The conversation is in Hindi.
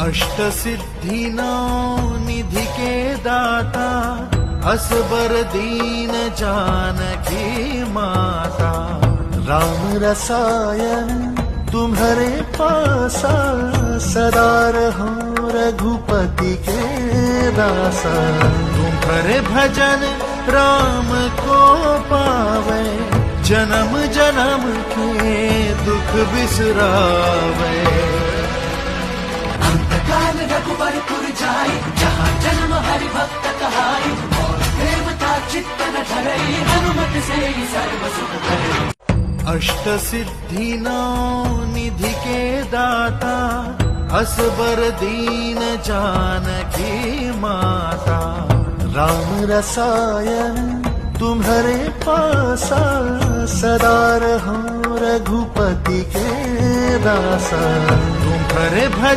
अष्टसिद्धीना निधि के दाता, असबर दीन जानकी माता। राम रसायन तुम्हारे पासा, सदा रहो रघुपति के दासा। तुम्हारे भजन राम को पावे, जन्म जन्म के दुख बिसरावे। अंतकाल रघुबरपुर जाई, जहाँ जन्म हरि भक्त कहाई। और देवता चित्त न धरई, हनुमत से सर्व सुख करई। अष्टसिद्धीना निधि के दाता, असबर दीन जानकी माता। राम रसायन तुम्हारे पासा, सदा रहो रघुपति के दासा। तुम्हारे भजन